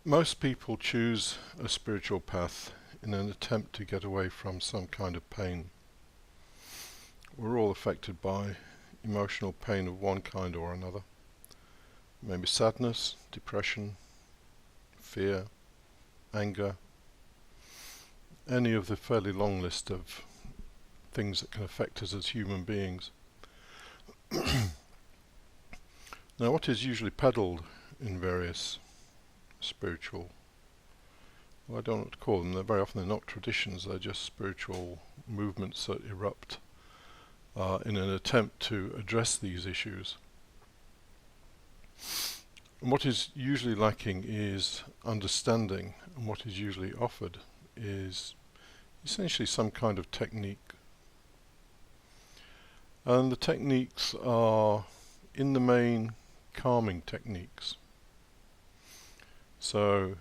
Most people choose a spiritual path in an attempt to get away from some kind of pain. We're all affected by emotional pain of one kind or another. Maybe sadness, depression, fear, anger, any of the fairly long list of things that can affect us as human beings. Now, what is usually peddled in various spiritual, well, I don't know what to call them, very often they're not traditions, they're just spiritual movements that erupt in an attempt to address these issues. And what is usually lacking is understanding, and what is usually offered is essentially some kind of technique. And the techniques are, in the main, calming techniques. So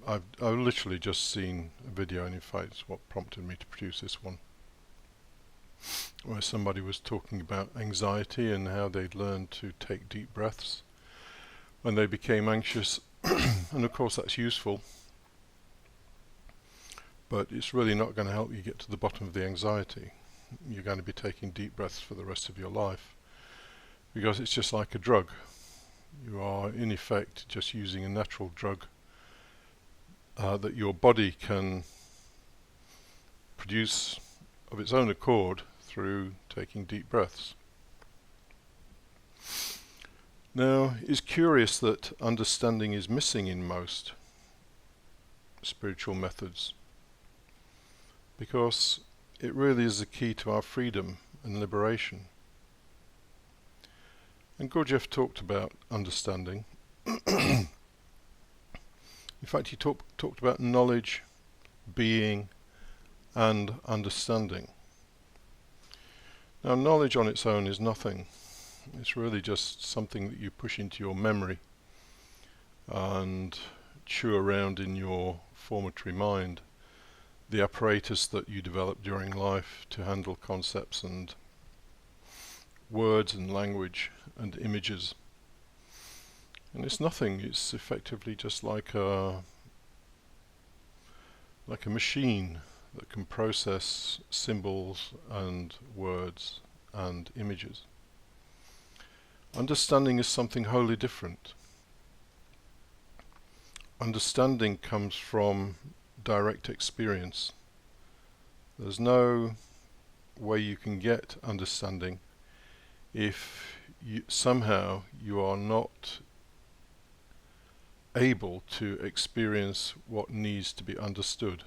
I've literally just seen a video, and in fact it's what prompted me to produce this one, where somebody was talking about anxiety and how they'd learned to take deep breaths when they became anxious. And of course that's useful, but it's really not going to help you get to the bottom of the anxiety. You're going to be taking deep breaths for the rest of your life, because it's just like a drug. You are in effect just using a natural drug that your body can produce of its own accord through taking deep breaths. Now, it's curious that understanding is missing in most spiritual methods, because it really is the key to our freedom and liberation. And Gurdjieff talked about understanding. In fact, he talked about knowledge, being, and understanding. Now, knowledge on its own is nothing. It's really just something that you push into your memory and chew around in your formatory mind, the apparatus that you develop during life to handle concepts and words and language and images. And it's nothing. It's effectively just like a machine that can process symbols and words and images. Understanding is something wholly different. Understanding comes from direct experience. There's no way you can get understanding if somehow you are not able to experience what needs to be understood.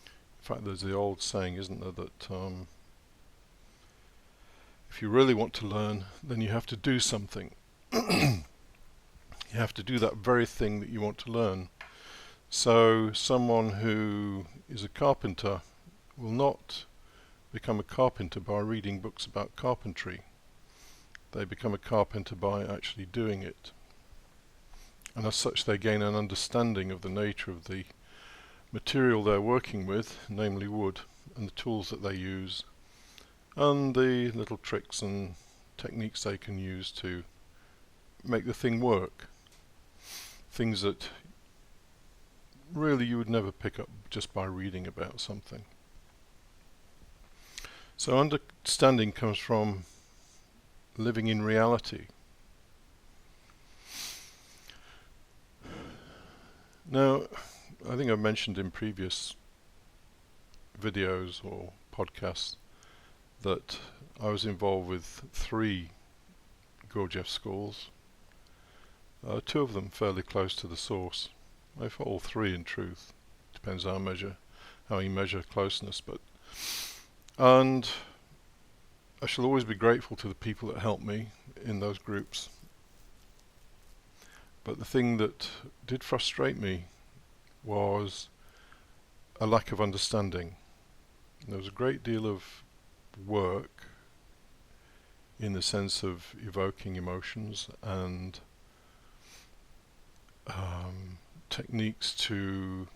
In fact, there's the old saying, isn't there, that if you really want to learn, then you have to do something. You have to do that very thing that you want to learn. So someone who is a carpenter will not become a carpenter by reading books about carpentry. They become a carpenter by actually doing it. And as such they gain an understanding of the nature of the material they're working with, namely wood, and the tools that they use, and the little tricks and techniques they can use to make the thing work. Things that really you would never pick up just by reading about something. So understanding comes from living in reality. Now, I think I've mentioned in previous videos or podcasts that I was involved with 3 Gurdjieff schools, 2 of them fairly close to the source. If all 3 in truth, depends how you measure closeness, and I shall always be grateful to the people that helped me in those groups. But the thing that did frustrate me was a lack of understanding. There was a great deal of work in the sense of evoking emotions and techniques to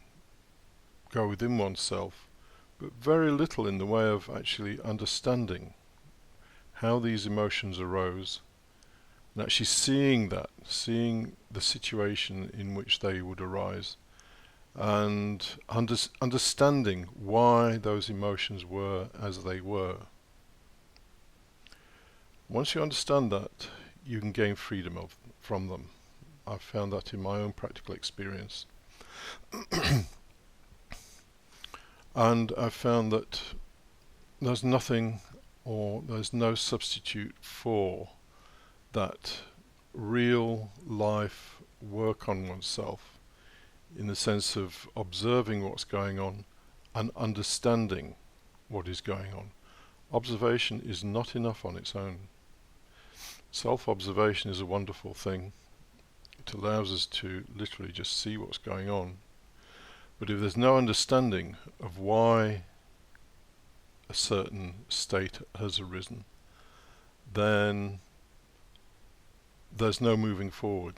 go within oneself, but very little in the way of actually understanding how these emotions arose, and actually seeing that, seeing the situation in which they would arise, and understanding why those emotions were as they were. Once you understand that, you can gain freedom from them. I've found that in my own practical experience. And I've found that there's nothing, or there's no substitute for that real life work on oneself, in the sense of observing what's going on and understanding what is going on. Observation is not enough on its own. Self-observation is a wonderful thing. It allows us to literally just see what's going on. But if there's no understanding of why a certain state has arisen, then there's no moving forward.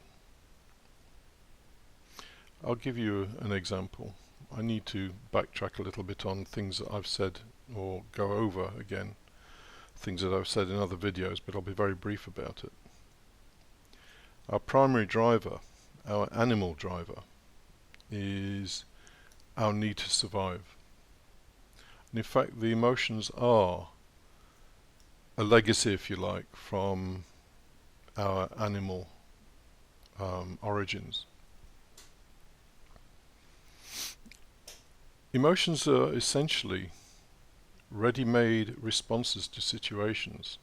I'll give you an example. I need to backtrack a little bit on things that I've said, or go over again things that I've said in other videos, but I'll be very brief about it. Our primary driver, our animal driver, is our need to survive. And in fact, the emotions are a legacy, if you like, from our animal origins. Emotions are essentially ready-made responses to situations.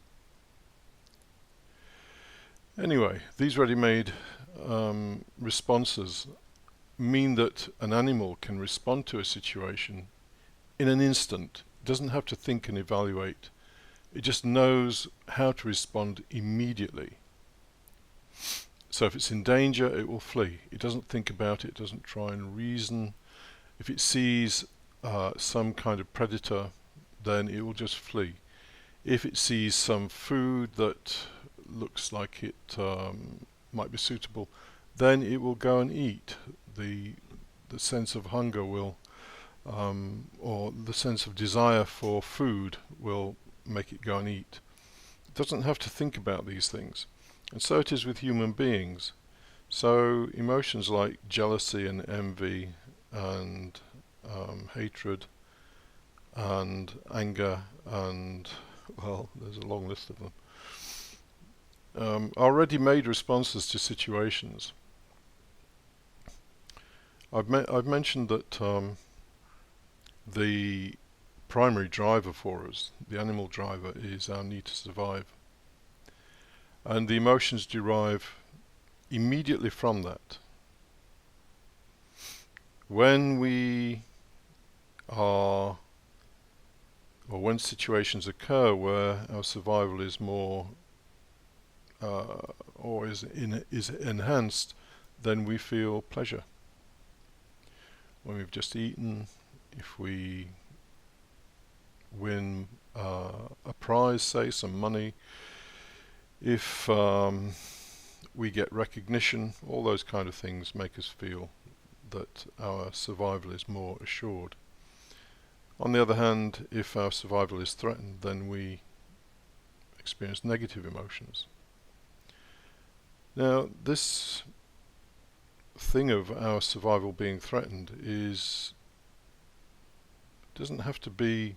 Anyway, these ready-made responses mean that an animal can respond to a situation in an instant. It doesn't have to think and evaluate. It just knows how to respond immediately. So if it's in danger, it will flee. It doesn't think about it, it doesn't try and reason. If it sees some kind of predator, then it will just flee. If it sees some food that looks like it might be suitable, then it will go and eat. The sense of hunger will, or the sense of desire for food will make it go and eat. It doesn't have to think about these things. And so it is with human beings. So emotions like jealousy and envy and hatred and anger and, well, there's a long list of them, are ready-made responses to situations. I've mentioned that the primary driver for us, the animal driver, is our need to survive. And the emotions derive immediately from that. When we are, or when situations occur where our survival is more, or is enhanced, then we feel pleasure. When we've just eaten, if we win a prize, say some money, if we get recognition, all those kind of things make us feel that our survival is more assured. On the other hand, if our survival is threatened, then we experience negative emotions. Now, this thing of our survival being threatened doesn't have to be,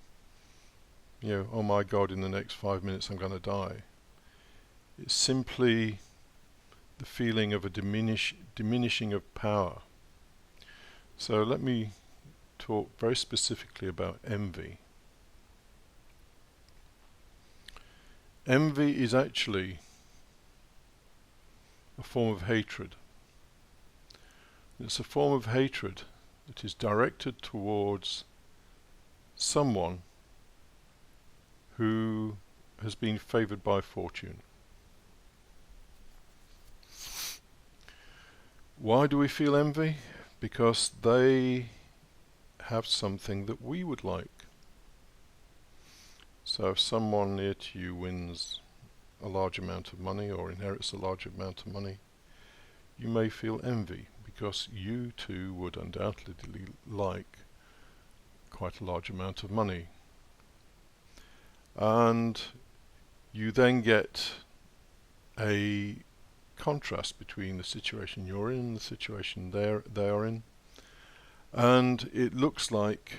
oh my God, in the next 5 minutes I'm going to die. It's simply the feeling of a diminishing of power. So let me talk very specifically about envy. Envy is actually a form of hatred. It's a form of hatred that is directed towards someone who has been favored by fortune. Why do we feel envy? Because they have something that we would like. So if someone near to you wins a large amount of money or inherits a large amount of money, you may feel envy because you too would undoubtedly like quite a large amount of money. And you then get a contrast between the situation you're in and the situation they are in. And it looks like,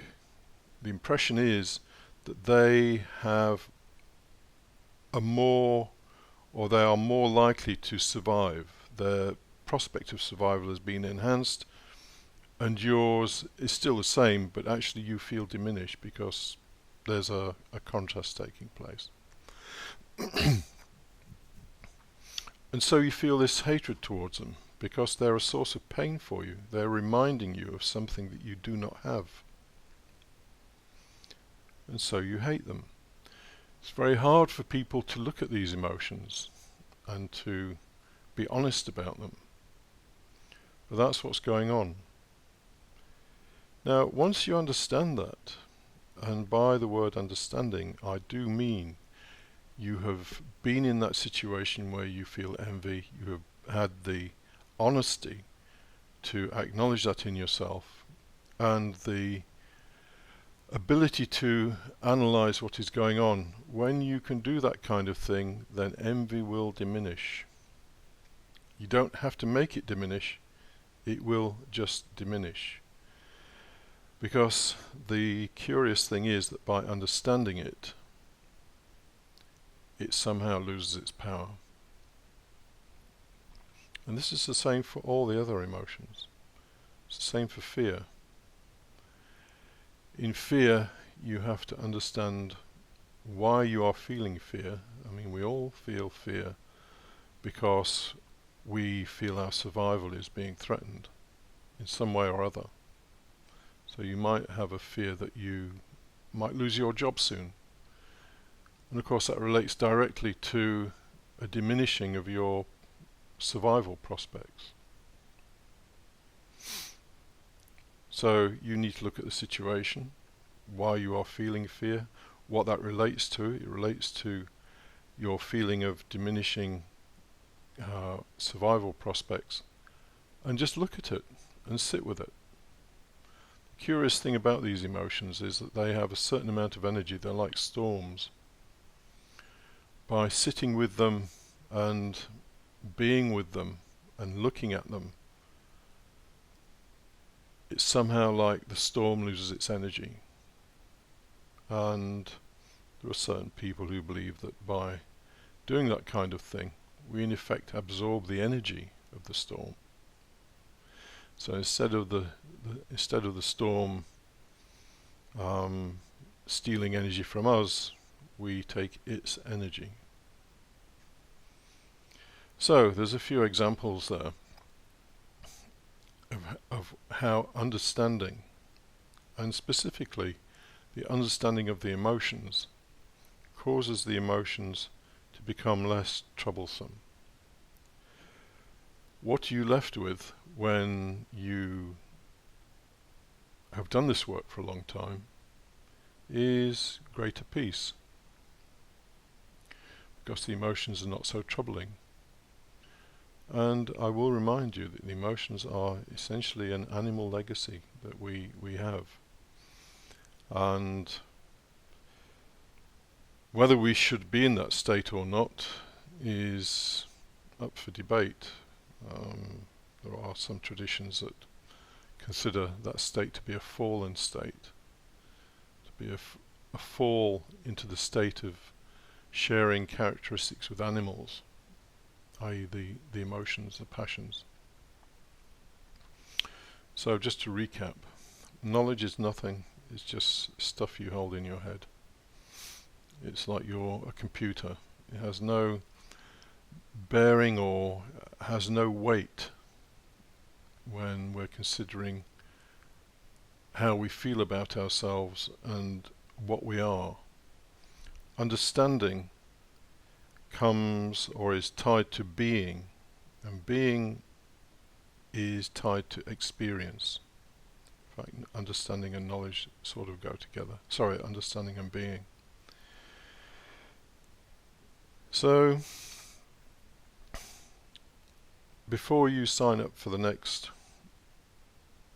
the impression is that they have a more, or they are more likely to survive. Their prospect of survival has been enhanced, and yours is still the same, but actually you feel diminished because there's a contrast taking place. And so you feel this hatred towards them because they're a source of pain for you. They're reminding you of something that you do not have. And so you hate them. It's very hard for people to look at these emotions and to be honest about them. But that's what's going on. Now, once you understand that, and by the word understanding, I do mean you have been in that situation where you feel envy, you have had the honesty to acknowledge that in yourself, and the ability to analyze what is going on. When you can do that kind of thing, then envy will diminish. You don't have to make it diminish, it will just diminish. Because the curious thing is that by understanding it, it somehow loses its power. And this is the same for all the other emotions. It's the same for fear. In fear, you have to understand why you are feeling fear. I mean, we all feel fear because we feel our survival is being threatened in some way or other. So you might have a fear that you might lose your job soon. And of course that relates directly to a diminishing of your survival prospects. So you need to look at the situation, why you are feeling fear, what that relates to. It relates to your feeling of diminishing survival prospects, and just look at it and sit with it. The curious thing about these emotions is that they have a certain amount of energy. They're like storms. By sitting with them and being with them and looking at them, it's somehow like the storm loses its energy. And there are certain people who believe that by doing that kind of thing, we in effect absorb the energy of the storm. So instead of the storm stealing energy from us, we take its energy. So there's a few examples there of how understanding, and specifically the understanding of the emotions, causes the emotions to become less troublesome. What are you left with when you have done this work for a long time is greater peace, because the emotions are not so troubling. And I will remind you that the emotions are essentially an animal legacy that we have. And whether we should be in that state or not is up for debate. There are some traditions that consider that state to be a fallen state, to be a fall into the state of sharing characteristics with animals, i.e. the emotions, the passions. So just to recap, knowledge is nothing, it's just stuff you hold in your head. It's like you're a computer. It has no bearing or has no weight when we're considering how we feel about ourselves and what we are. Understanding comes or is tied to being, and being is tied to experience. In fact, understanding and knowledge sort of go together. Sorry, understanding and being. So, before you sign up for the next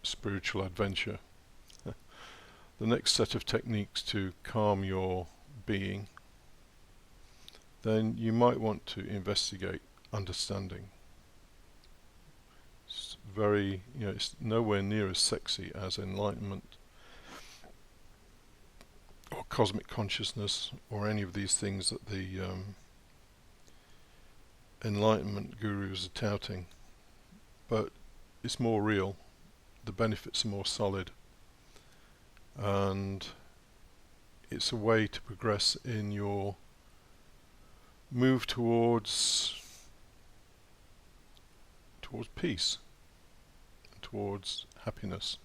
spiritual adventure, the next set of techniques to calm your being, then you might want to investigate understanding. It's very, it's nowhere near as sexy as enlightenment or cosmic consciousness or any of these things that the enlightenment gurus are touting, but it's more real, the benefits are more solid, and it's a way to progress in your move towards peace, towards happiness.